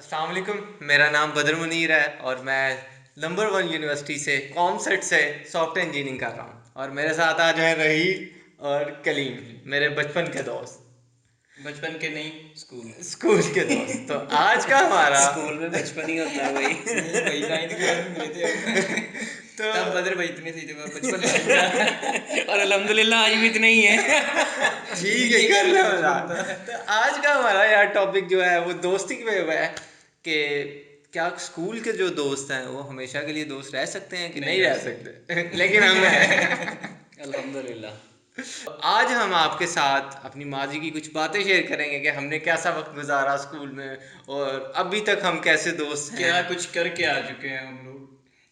अस्सलाम वालेकुम। मेरा नाम बदर मुनीर है और मैं नंबर 1 यूनिवर्सिटी से कॉमसेट से सॉफ्टवेयर इंजीनियरिंग कर रहा हूँ। और मेरे साथ आज हैं रहील और कलीम, मेरे बचपन के दोस्त। बचपन के नहीं, स्कूल स्कूल के दोस्त। तो आज का हमारा स्कूल में बचपन ही होता है भाई। वही 9th क्लास में मिले थे हम। तो तब बदर भाई इतने थे जब बचपन में। और अल्हम्दुलिल्लाह आज भी इतने ही है। ठीक है, कर रहे हो। तो आज का हमारा यार टॉपिक जो है वो दोस्ती पे है कि क्या स्कूल के जो दोस्त हैं वो हमेशा के लिए दोस्त रह सकते हैं कि नहीं रह सकते। लेकिन हम हैं। अल्हम्दुलिल्लाह। आज हम आपके साथ अपनी माजी की कुछ बातें शेयर करेंगे कि हमने कैसा वक्त गुजारा स्कूल में और अभी तक हम कैसे दोस्त हैं। क्या कुछ करके आ चुके हैं हम लोग,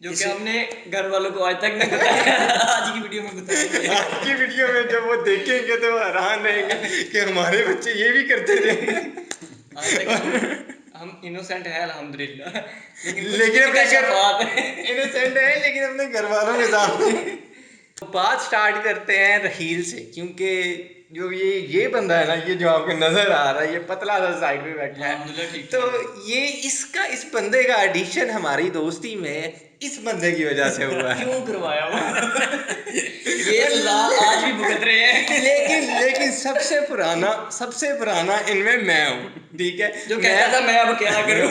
जो कि हमने घर वालों को आज तक नहीं बताया। आज की वीडियो में बताएंगे। आज की वीडियो में जब वो देखेंगे तो वो हैरान रहेंगे कि हमारे बच्चे ये भी करते थे। आज तक हम इनोसेंट है अल्हम्दुलिल्लाह, लेकिन अपने बात है इनोसेंट है लेकिन अपने घर वालों के साथ। तो बात स्टार्ट करते हैं रहील से, क्योंकि जो ये बंदा है ना, ये जो आपको नजर आ रहा है, ये पतला सा साइड में बैठा है। अल्हम्दुलिल्लाह ठीक तो ये इस बंदे का एडिशन हमारी दोस्ती में इस बंदे की वजह से हुआ है। क्यों करवाया वो? ये सजा आज भी भुगत रहे हैं। लेकिन सबसे पुराना इनमें मैं हूँ, ठीक है। जो कहता था मैं अब क्या करूं।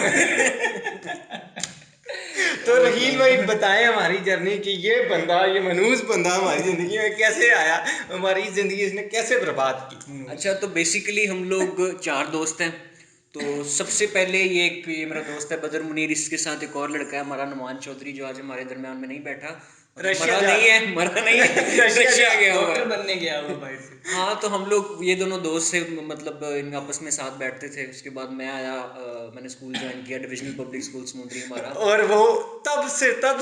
तो रहील भाई बताएं हमारी जर्नी कि ये मनूस बंदा हमारी जिंदगी में कैसे आया, हमारी जिंदगी इसने कैसे बर्बाद की। अच्छा, तो बेसिकली हम लोग 4 दोस्त हैं। तो सबसे पहले ये मेरा दोस्त है बदर मुनीर, इसके साथ एक और लड़का है हमारा नुमान चौधरी, जो आज हमारे दरम्यान में नहीं बैठा। रशिया मरा नहीं है रशिया गया हुआ डॉक्टर है। बनने गया वो बाहर से। हाँ, तो हम लोग ये दोनों दोस्त से मतलब इन आपस में साथ बैठते थे। उसके बाद मैं आया, मैंने स्कूल ज्वाइन किया, डिविजनल पब्लिक स्कूल समुंदरी हमारा। और वो तब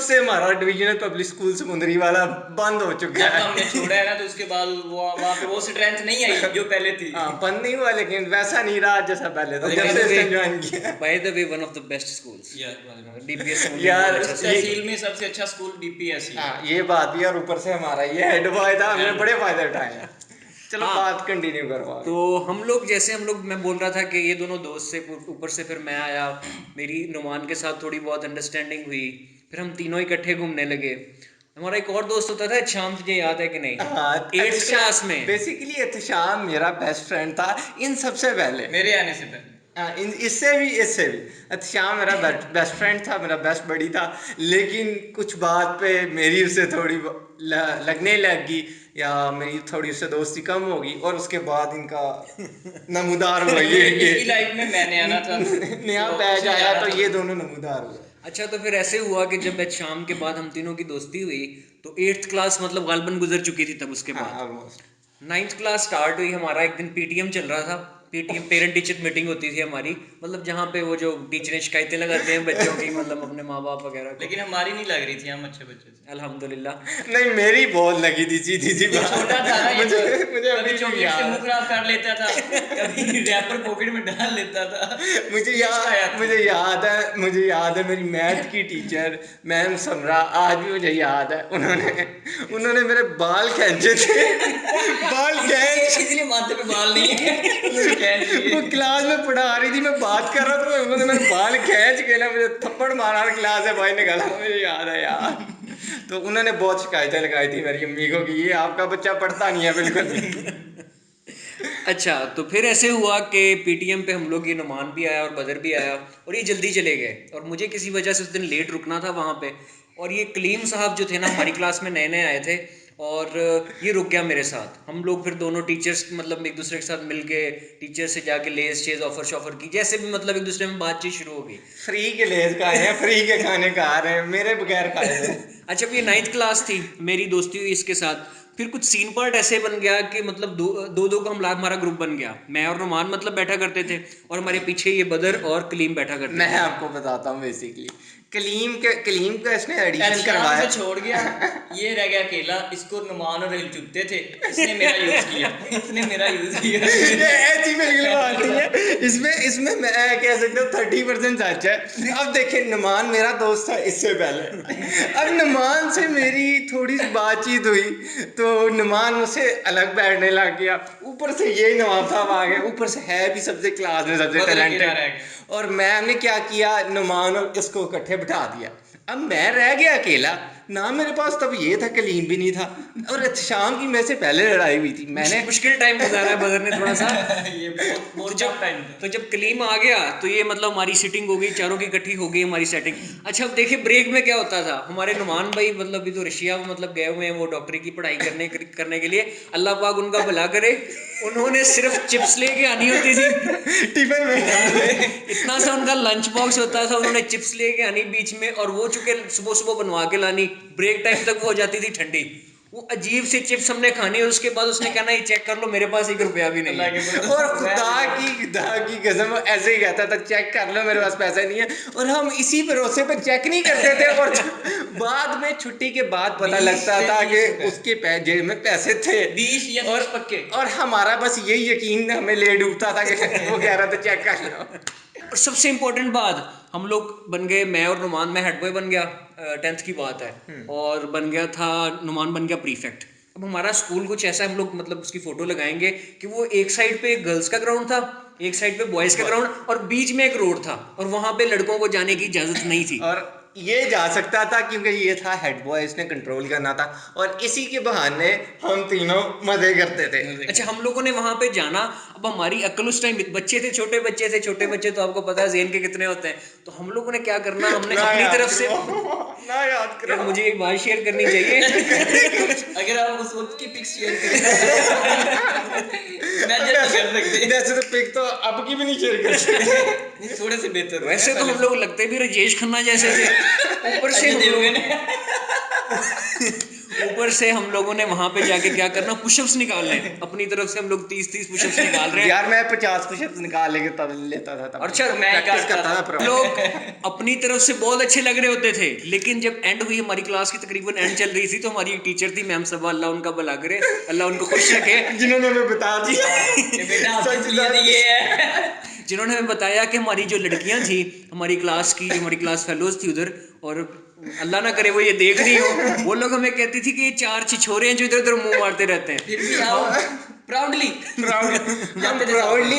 से हमारा डिविजनल पब्लिक स्कूल समुंदरी वाला बंद हो चुका जब है। हमने छोड़ा है ना, तो उसके बाद वो वहाँ पे वो स्ट्रेंथ नहीं आई जो पहले थी। हाँ, बंद नहीं हुआ लेकिन वैसा नहीं रहा जैसा पहले था, जब By से the way- इसने ज्वाइन किया। By the way, one of the best schools. DPS यार, उस तहसील में सबसे अच्छा स्कूल डीपीएस ही है। हाँ, ये बात भी। और ऊपर से हमारा ये हेड बॉय था, हमने बड़े फायदे उठाए हैं। चलो हाँ। बात कंटिन्यू करो। तो हम लोग मैं बोल रहा था कि ये दोनों दोस्त से ऊपर से फिर मैं आया, मेरी नुमान के साथ थोड़ी बहुत अंडरस्टैंडिंग हुई, फिर हम तीनों इकट्ठे घूमने लगे। हमारा एक और दोस्त होता था शाम, तुझे याद है कि नहीं? हाँ, 8th क्लास में। बेसिकली एहतशाम मेरा बेस्ट फ्रेंड था इन सबसे पहले। मेरे आने से पहले इससे भी एहतशाम मेरा बेस्ट फ्रेंड था, मेरा बेस्ट बड़ी था। लेकिन कुछ बात पे मेरी उससे थोड़ी लगने लगी, या मेरी थोड़ी उससे दोस्ती कम होगी, और उसके बाद इनका नमूदार हुआ इसकी लाइफ में मैंने आना था। नया तो बैच उसे आया, जाना तो था। ये दोनों नमूदार हुए। अच्छा, तो फिर ऐसे हुआ कि जब शाम के बाद हम तीनों की दोस्ती हुई, तो 8th क्लास मतलब गालबन गुजर चुकी थी तब। उसके बाद ऑलमोस्ट 9th क्लास स्टार्ट हुई हमारा। एक दिन पीटीएम चल रहा था, पीटीएम पेरेंट टीचर मीटिंग होती थी हमारी, मतलब जहाँ पे वो जो टीचरें शिकायतें लगाते हैं बच्चों की, मतलब अपने माँ बाप वगैरह को। लेकिन हमारी नहीं लग रही थी, हम अच्छे बच्चे थे। अल्हम्दुलिल्लाह। नहीं, मेरी बहुत लगी थी सीधी सी ये बात। छोटा था ना, ये मुझे कभी अभी भी चॉकलेट से याद मुंह खराब कर लेता था, कभी रैपर पॉकेट में डाल लेता था। मुझे याद है मेरी मैथ की टीचर मैम समरा, आज भी मुझे याद है, उन्होंने मेरे बाल खींचे थे। बाल खींच इसलिए माथे पे बाल नहीं है। वो क्लास में पढ़ा रही थी, मैं बात कर रहा था, तो उन्होंने मेरे बाल खींच के ना मुझे थप्पड़ मारा, क्लास से बाहर निकाला। मुझे याद है यार। तो उन्होंने बहुत शिकायतें लगाई थी मेरी अम्मी को कि ये आपका बच्चा पढ़ता नहीं है बिल्कुल भी। अच्छा, तो फिर ऐसे हुआ कि पीटीएम पे हम लोग, ये नुमान भी आया और बदर भी आया, और ये जल्दी चले गए, और मुझे किसी वजह से उस दिन लेट रुकना था वहाँ पे। और ये कलीम साहब जो थे ना, हमारी क्लास में नए नए आए थे, और ये रुक गया मेरे साथ। हम लोग फिर दोनों टीचर्स मतलब एक दूसरे के साथ मिल के टीचर से जाके लेस चेज ऑफर शॉफर की, जैसे भी मतलब एक दूसरे में बातचीत शुरू हो गई। फ्री के लेज खाए हैं, फ्री के खाने खा रहे हैं, मेरे बगैर खाए हैं। अच्छा, ये 9th क्लास थी, मेरी दोस्ती हुई इसके साथ। फिर कुछ सीन पार्ट ऐसे बन गया कि मतलब दो का हमारा ग्रुप बन गया। मैं और नुमान मतलब बैठा करते थे, और हमारे पीछे ये बदर और कलीम बैठा करते मैं थे। आपको बताता हूँ बेसिकली कलीम का इसने एडिशन शाम करवाया। से छोड़ गया, ये रह गया अकेला। इसको नुमान और रहील चुपते थे, इसने मेरा यूज किया। ये ऐसी बिल्कुल बात नहीं है, इसमें मैं कह सकता हूँ 30% सच है। अब देखिए नुमान मेरा दोस्त था इससे पहले, अब नुमान से मेरी थोड़ी सी बातचीत हुई तो नुमान मुझसे अलग बैठने लग गया, ऊपर से यही नवाब साहब आ गए, ऊपर से है भी सबसे क्लास में सबसे टैलेंटेड, और मैंने क्या किया, नुमान और इसको इकट्ठे बिठा दिया। अब मैं रह गया अकेला ना, मेरे पास तब ये था, कलीम भी नहीं था, और शाम की मेरे से पहले लड़ाई हुई थी। मैंने मुश्किल टाइम गुजारा है बदर ने थोड़ा सा। ये बहुत टफ टाइम था। तो जब कलीम आ गया तो ये मतलब हमारी सिटिंग हो गई, चारों की इकट्ठी हो गई हमारी सेटिंग। अच्छा अब देखिए ब्रेक में क्या होता था, हमारे नुमान भाई मतलब अभी तो रशिया मतलब गए हुए हैं, वो डॉक्टरी की पढ़ाई करने के लिए, अल्लाह पाक उनका भला करे, उन्होंने सिर्फ चिप्स लेके आनी होती थी टिफिन में इतना सा उनका लंच बॉक्स होता था, उन्होंने चिप्स लेके आनी बीच में, और वो चूंकि सुबह सुबह बनवा के लानी, ब्रेक टाइम तक वो हो जाती थी ठंडी। वो अजीब सी चिप्स हमने खानी, और उसके बाद उसने कहना ये चेक कर लो मेरे पास 1 रुपया भी नहीं है। और खुदा की कसम ऐसे ही कहता था, चेक कर लो मेरे पास पैसा नहीं है, और हम इसी भरोसे पे चेक नहीं करते थे, और बाद में छुट्टी के बाद पता लगता था कि उसके जेब में पैसे थे 20 या 30 पक्के। और हमारा बस यही यकीन हमें ले डूबता था कि वो कह रहा था चेक कर लो। और सबसे इम्पोर्टेंट बात, हम लोग बन गए, मैं और नुमान, मैं हेड बॉय बन गया, 10th की बात है, और बन गया था नुमान बन गया प्रीफेक्ट। अब हमारा स्कूल कुछ ऐसा, हम लोग मतलब उसकी फोटो लगाएंगे कि वो एक साइड पे गर्ल्स का ग्राउंड था, एक साइड पे बॉयज का ग्राउंड, और बीच में एक रोड था, और वहां पे लड़कों को जाने की इजाजत नहीं थी। और ये जा सकता था क्योंकि ये था हेड बॉय, इसने कंट्रोल करना था, और इसी के बहाने हम तीनों मजे करते थे। अच्छा हम लोगों ने वहां पे जाना, अब हमारी अक्ल उस टाइम, बच्चे थे, छोटे बच्चे तो आपको पता है जेन के कितने होते हैं, तो हम लोगों ने क्या करना, हमने अपनी तरफ से ना याद करो, यार मुझे एक बात शेयर करनी चाहिए अगर आप उस वक्त की पिक्स शेयर करें मैं जब कर सकते वैसे तो पिक तो अब की भी नहीं शेयर कर सकते, नहीं, थोड़े से बेहतर वैसे तो हम लोग लगते भी राजेश खन्ना जैसे थे। ऊपर से हम लोगों ने वहां पे जाके क्या करना, पुशअप्स निकालने, अपनी तरफ से हम लोग 30 पुशअप्स निकाल रहे हैं। यार मैं 50 पुशअप्स निकाल लेता था तब। और चल मैं प्रैक्टिस करता था हम लोग अपनी तरफ से बहुत अच्छे लग रहे होते थे, लेकिन जब एंड हुई, हमारी क्लास की तकरीबन एंड चल रही थी, तो हमारी एक टीचर थी मैम सबा, अल्लाह उनका भला करे, अल्लाह उनको खुश रखे, जिन्होंने हमें बता दिया बेटा आपकी ये है, जिन्होंने हमें बताया कि हमारी जो लड़कियां थी हमारी क्लास की, जो हमारी क्लास फेलोज थी उधर, और अल्लाह ना करे वो ये देख रही हो, वो लोग हमें कहती थी कि ये 4 छिछोरे हैं जो इधर उधर मुंह मारते रहते हैं। फिर भी आप प्राउडली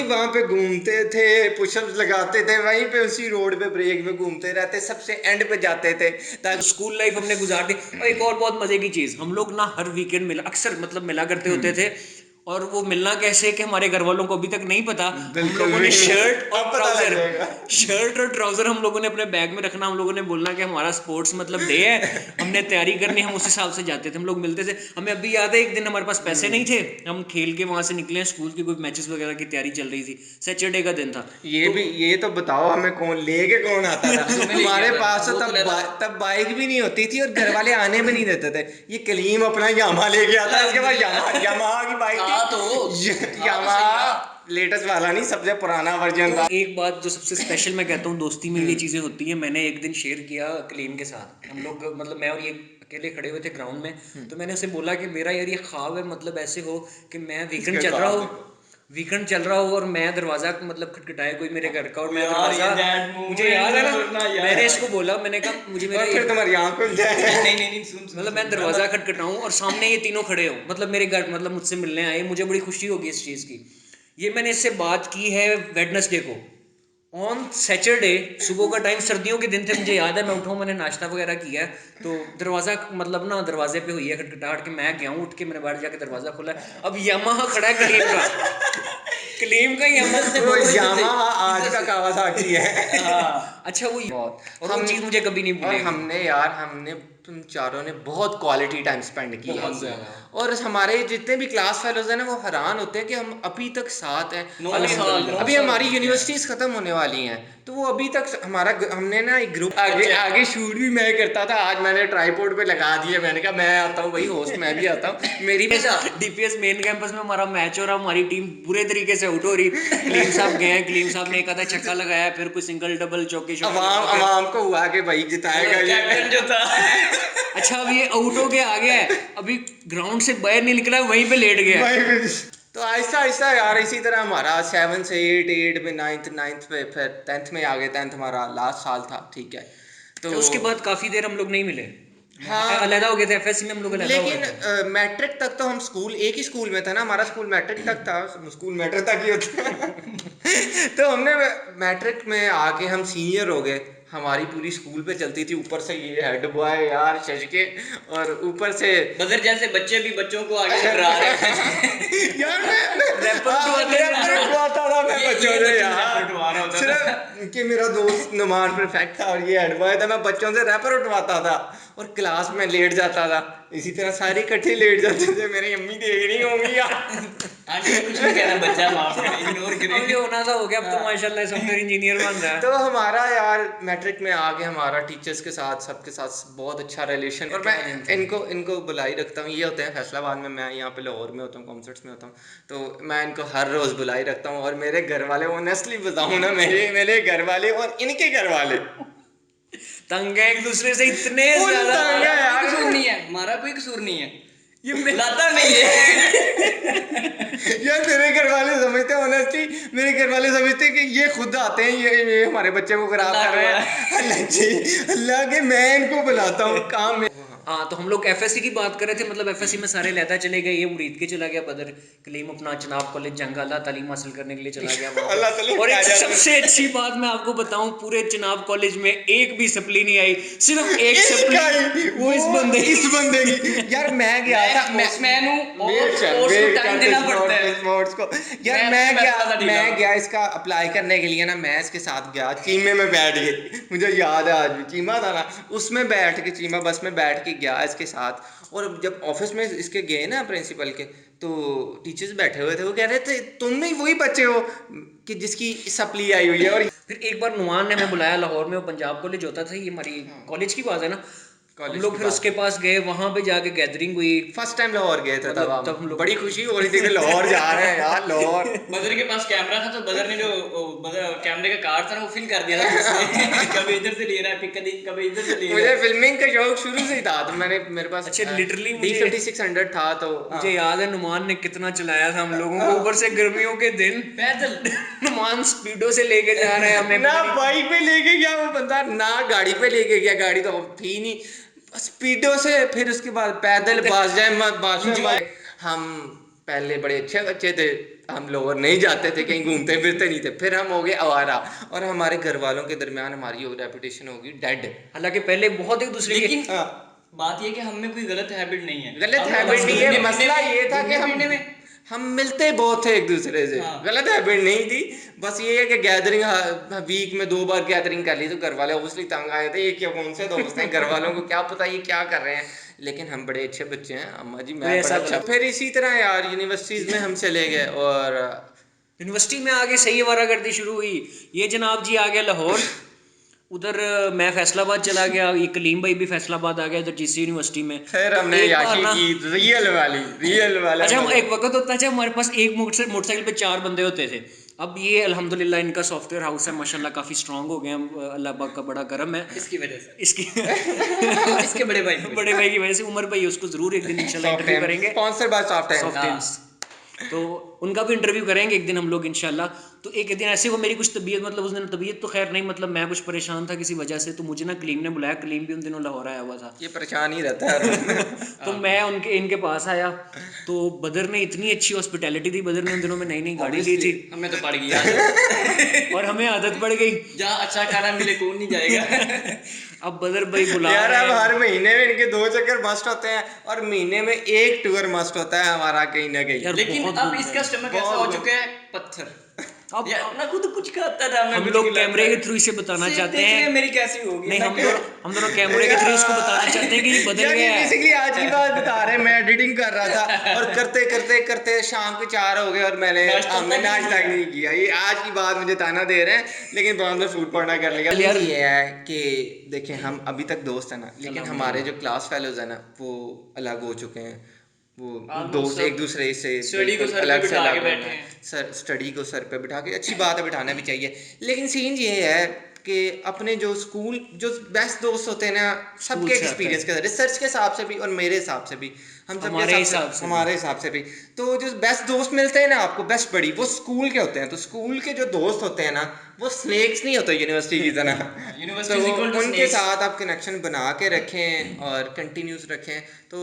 वहां पे घूमते थे, पुशअप्स लगाते थे, वहीं पे उसी रोड पे ब्रेक में घूमते रहते, सबसे एंड पे जाते थे ताकि स्कूल लाइफ हमने गुजार दी। और एक और बहुत मजे की चीज, हम लोग ना हर वीकेंड मिला, अक्सर मतलब मिला करते होते थे, और वो मिलना कैसे कि हमारे घर वालों को अभी तक नहीं पता, हम लोगों ने शर्ट और ट्राउजर हम लोगों ने अपने बैग में रखना, हम लोगों ने बोलना कि हमारा स्पोर्ट्स मतलब डे है, हमने तैयारी करनी, हम उस हिसाब से जाते थे, हम लोग मिलते थे। हमें अभी याद है एक दिन हमारे पास पैसे नहीं थे, हम खेल के वहां से निकले, स्कूल की कोई मैचेस वगैरह की तैयारी चल रही थी, सैटरडे का दिन था। ये तो बताओ हमें कौन लेके कौन आता था हमारे पास तो तब बाइक भी नहीं होती थी और घर वाले आने भी नहीं देते थे। ये कलीम अपना यामा लेके आता, इसके बाद यामा की बाइक यामा लेटेस्ट वाला नहीं, सबसे पुराना वर्जन था। एक बात जो सबसे स्पेशल मैं कहता हूँ दोस्ती में ये चीजें होती हैं, मैंने एक दिन शेयर किया कलीम के साथ, हम लोग मतलब मैं और ये अकेले खड़े हुए थे ग्राउंड में, तो मैंने उसे बोला कि मेरा यार ये ख्वाब है, मतलब ऐसे हो कि मैं वीकेंड चल रहा हो और मैं दरवाजा मतलब खटखटाए कोई मेरे घर का, और मैं दरवाजा, मुझे याद है ना मैंने इसको बोला, मैंने कहा मुझे मेरा फिर तुम्हारी आंख खुल जाए, नहीं सुन मतलब मैं दरवाजा खटखटाऊं और सामने ये तीनों खड़े हो, मतलब मेरे घर मतलब मुझसे मिलने आए, मुझे बड़ी खुशी होगी इस चीज़ की। ये मैंने इससे बात की है वेडनेसडे को, ऑन सैटरडे सुबह का टाइम, सर्दियों के दिन थे, मुझे याद है, मैं उठाऊँ, मैंने नाश्ता वगैरह किया है, तो दरवाज़ा मतलब ना दरवाजे पे हुई है खटखटाहट के, मैं गया हूँ उठ के, मैंने बाहर जाके दरवाज़ा खोला, अब यामाहा खड़ा है कलीम का यामाहा आज का कावासाकी है। अच्छा वो और वो चीज़ मुझे कभी नहीं भूलेगी। हमने तुम चारों ने बहुत क्वालिटी टाइम स्पेंड किया है, और हमारे जितने भी क्लास फेलोज हैं ना वो हैरान होते हैं कि हम अभी तक साथ हैं। अभी हमारी यूनिवर्सिटीज खत्म होने वाली हैं, तो वो अभी तक हमारा, हमने ना एक ग्रुप आगे शूट भी मैं करता था, आज मैंने ट्राइपॉड पे लगा दिया, मैंने कहा मैं आता हूँ भाई होस्ट, मैं भी आता हूँ, मेरी भी डीपीएस मेन कैंपस में हमारा मैच हो रहा, हमारी टीम बुरे तरीके से आउट हो रही, कलीम साहब गए हैं, कलीम साहब ने एक आधा छक्का लगाया, फिर कोई सिंगल डबल चौके, अवाम को हुआ कि भाई जिताएगा ये जो था। अच्छा अब ये आउट हो के आ गया है, अभी ग्राउंड से बाहर नहीं निकला, वहीं पे लेट गया। तो आहिस्ता आहिस्ता यार इसी तरह हमारा 7 से 8, 8 में 9th पे फिर 10th में आ गए। 10th हमारा लास्ट साल था, ठीक है। तो उसके बाद काफी देर हम लोग नहीं मिले, हाँ, अलग हो गए थे। एफएससी में हम लोग अलग हो गए थे। लेकिन मैट्रिक तक तो हम स्कूल एक ही स्कूल में था ना, हमारा स्कूल मैट्रिक तक था, स्कूल मैट्रिक तक ही होता है। तो हमने मैट्रिक में आके हम सीनियर हो गए। हमारी पूरी स्कूल पे चलती थी, ऊपर से ये हेड बॉय यार शश के, और ऊपर से बदर जैसे बच्चे भी बच्चों को आगे डरा रहे हैं। यार मैं रैपर उठवाता था मैं ये बच्चों से बच्चे यार, रैपर उठवा रहा होता था। सिर्फ कि मेरा दोस्त नुमान परफेक्ट था और ये हेड बॉय था, मैं बच्चों से रैपर उठवाता था और क्लास में लेट जाता था। इसी तरह सारे इकट्ठे लेट जाते थे, मेरी अम्मी देख रही होंगी यार। आंटी कुछ नहीं कहना, बच्चा माफ करें, इग्नोर अब ये करें। होना था हो गया, अब तो माशाल्लाह सॉफ्टवेयर इंजीनियर बन रहा है। तो हमारा यार मैट्रिक में आके हमारा टीचर्स के साथ सबके साथ बहुत अच्छा रिलेशन, और मैं इनको बुलाई रखता हूँ। ये होते हैं फैसलाबाद में, मैं यहाँ पे लाहौर में होता हूँ, कॉन्सर्ट्स में होता हूँ, तो मैं इनको हर रोज़ बुलाई रखता हूँ। और मेरे घर वाले, ऑनेस्टली बताऊँ ना, मेरे घर वाले और इनके घर वाले तंग है एक दूसरे से इतने फुल ज्यादा। तंग है यार। कसूर नहीं है हमारा, कोई कसूर नहीं है, ये ये लाता नहीं है। यार मेरे घर वाले समझते हैं, ऑनेस्टली मेरे घर वाले समझते हैं कि ये खुद आते हैं, ये हमारे बच्चे को खराब कर रहे हैं। अल्लाह जी, अल्लाह के मैं इनको बुलाता हूँ काम में। हाँ, तो हम लोग एफएससी की बात कर रहे थे। मतलब एफएससी में सारे लहदा चले गए, ये मुरीद के चला गया, बदर कलीम अपना चनाब कॉलेज जंगाला तालीम हासिल करने के लिए चला गया वहाँ पे। अल्लाह ताला और एक खैरियत में। सबसे अच्छी बात मैं आपको बताऊं, पूरे चनाब कॉलेज में एक भी सप्ली नहीं आई, सिर्फ एक इसका सप्ली, ही, वो इस बंदे इस बंदे की। यार मैं गया था, पोस्टमैन हूँ और वेट चल, पोस्ट को वेट टाइम कर, देना इस पड़ता है। इस मोड्स को। यार मैं मैं पैसा ज़्यादा ढीला मैं हूँ। गया इसका अप्लाई करने के लिए ना, मैं इसके साथ गया, चीमे में बैठ गए, मुझे याद है आज भी, चीमा था ना, उसमें बैठ के, चीमा बस में बैठ के गया इसके साथ। और जब ऑफिस में इसके गए ना प्रिंसिपल के, तो टीचर्स बैठे हुए थे, वो कह रहे थे तुम भी वही बच्चे हो कि जिसकी सप्ली आई हुई है। और फिर एक बार नुमान ने हमें बुलाया लाहौर में, वो पंजाब कॉलेज होता था, ये हमारी कॉलेज की बात है ना। हम कॉलेज लोग की फिर बात। उसके पास गए, वहाँ पे जाके गैदरिंग हुई। फर्स्ट टाइम लाहौर गए थे, मतलब तब तब हम हम लोग- बड़ी खुशी हो रही थी कि लाहौर जा रहे हैं यार, लाहौर। बदर के पास कैमरा था, तो बदर ने जो बदर कैमरे का कार्ड था ना, वो फिल कर दिया था उसने। कभी इधर से ले रहा है पिक, कभी इधर से ले रहा मुझे है। फिल्मिंग का शौक शुरू से ही था, तो मेरे पास अच्छा, literally मुझे- D5600 था, तो मुझे याद है नुमान ने कितना चलाया था हम लोगों को, ऊपर से गर्मियों के दिन पैदल नुमान स्पीडो से लेके जा रहे हैं हमें। ना बाइक पे लेके गया वो बंदा, ना गाड़ी पे लेके गया, गाड़ी तो थी नहीं, स्पीडो से, फिर उसके बाद पैदल बास जाए मत। हम पहले बड़े अच्छे बच्चे थे, हम लोग नहीं जाते थे कहीं, घूमते फिरते नहीं थे, फिर हम हो गए आवारा, और हमारे घर वालों के दरमियान हमारी रेपुटेशन होगी डेड। हालांकि पहले बहुत एक दूसरे के लेकिन बात ये कि हम में कोई गलत हैबिट नहीं है। गलत हम हैबिट बस नहीं है, घूमने मसला फिरने ये था कि घूमने फिरने में हम मिलते बहुत थे एक दूसरे से। हाँ। गलत हैबिट नहीं थी, बस ये है कि गैदरिंग वीक में 2 बार गैदरिंग कर ली, तो घर वाले ऑब्वियसली तंग आए थे, ये क्या कौन से दोस्त हैं, घर वालों को क्या पता ये क्या कर रहे हैं। लेकिन हम बड़े अच्छे बच्चे हैं, अम्मा जी मैं कोई बड़ा ऐसा अच्छा। फिर इसी तरह यार यूनिवर्सिटीज में हम चले गए, और यूनिवर्सिटी में आगे सही वारागर्दी शुरू हुई। ये जनाब जी आ गया लाहौर, उधर मैं फैसलाबाद चला गया, ये कलीम भाई भी फैसलाबाद आ गया इधर जीसी यूनिवर्सिटी में। फिर तो हमने एक बार याकी ना- की रियल वाला अच्छा, एक वक्त होता था हमारे पास एक मोटरसाइकिल पे 4 बंदे होते थे। अब ये अल्हम्दुलिल्लाह इनका सॉफ्टवेयर हाउस है माशाल्लाह, काफ़ी स्ट्रांग हो गए हैं, अल्लाह पाक का बड़ा करम है इसकी वजह से इसकी। इसके बड़े भाई बड़े भाई की वजह से। उमर भाई उसको जरूर एक दिन इंशाल्लाह इंटरव्यू करेंगे, स्पॉन्सर्ड बाय सॉफ्ट सॉफ्ट टेम्स, तो उनका भी इंटरव्यू करेंगे एक दिन हम लोग इंशाल्लाह। तो एक दिन ऐसे वो मेरी कुछ तबीयत, मतलब उस दिन तबीयत तो खैर नहीं, मतलब मैं कुछ परेशान था किसी वजह से, तो मुझे ना कलीम ने बुलाया, कलीम भी उन दिनों लाहौर आया हुआ था। ये परेशान ही रहता है। तो मैं इनके पास आया, तो बदर ने इतनी अच्छी हॉस्पिटैलिटी दी, बदर ने उन दिनों में नई नई गाड़ी ली थी, हमें तो पड़ गई और हमें आदत पड़ गई। जहाँ अच्छा खाना मिले कौन नहीं जाएगा। अब बदर भाई बुला यार रहे अब हैं। हर महीने में इनके 2 चक्कर मस्ट होते हैं, और महीने में 1 टूर मस्ट होता है हमारा कहीं ना कहीं। यार लेकिन बहुत अब भूख इसका स्टमक ऐसा हो चुका है पत्थर। अब ये अपना खुद कुछ खाता था, हम लोग कैमरे के थ्रू इसे बताना चाहते हैं, मेरी कैसी होगी। नहीं हम दोनों कैमरे के थ्रू इसको बताना चाहते हैं कि ये बदल यार गया ये है। बेसिकली आज की बात बता रहे हैं, मैं एडिटिंग कर रहा था, और करते करते करते शाम के 4 हो गए, और हमने नाश्ता नहीं किया। ये आज की बात मुझे ताना दे रहे हैं, लेकिन बाद में फूड पढ़ना कर लिया। यार ये है कि देखें, हम अभी तक दोस्त हैं ना, लेकिन हमारे जो क्लास फेलोज हैं ना, वो अलग हो चुके हैं। वो दोस्त एक दूसरे से स्टडी को बिल्कुल सर पे अलग से बिठा के अलग बैठे होना है। हैं। सर स्टडी को सर पे बिठा के, अच्छी बात है, बिठाना भी चाहिए, लेकिन सीन ये है कि अपने जो स्कूल जो बेस्ट दोस्त होते हैं ना, सबके से एक्सपीरियंस के रिसर्च के हिसाब से भी और मेरे हिसाब से भी, हम सबके हमारे हिसाब से भी। हमारे हिसाब से भी। तो जो बेस्ट दोस्त मिलते हैं ना आपको, बेस्ट बड़ी, वो स्कूल के होते हैं। तो स्कूल के जो दोस्त होते हैं ना, वो स्नेक्स नहीं होते यूनिवर्सिटी की तरह। University is equal तो to उनके snakes। साथ आप कनेक्शन बना के रखें और कंटिन्यूस रखें, तो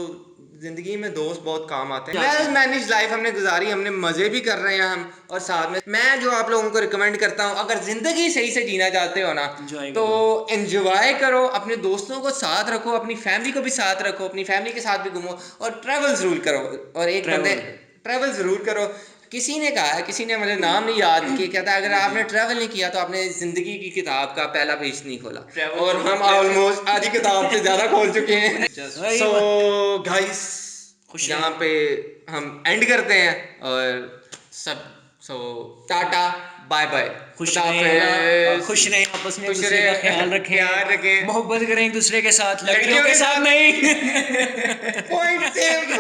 जिंदगी में दोस्त बहुत काम आते हैं। वेल मैनेज लाइफ हमने गुजारी, हमने मजे भी कर रहे हैं हम, और साथ में मैं जो आप लोगों को रिकमेंड करता हूँ, अगर जिंदगी सही से जीना चाहते हो ना, Enjoy तो एंजॉय करो, अपने दोस्तों को साथ रखो, अपनी फैमिली को भी साथ रखो, अपनी फैमिली के साथ भी घूमो, और ट्रैवल जरूर करो। और एक बंदे ट्रैवल जरूर करो। किसी ने कहा है, किसी ने मुझे नाम नहीं याद किया, कहता है अगर आपने ट्रैवल नहीं किया तो आपने जिंदगी की किताब का पहला पेज नहीं खोला। Travel और हम ऑलमोस्ट आधी किताब से ज्यादा खोल चुके हैं। वही सो गाइस, खुश यहाँ पे हम एंड करते हैं, और सब टाटा बाय बाय, खुश रहें, खुश रहें, आपस में एक दूसरे का ख्याल रखें, ख्याल रखें, मोहब्बत करें एक दूसरे के साथ, लड़कियों के साथ नहीं। Point save.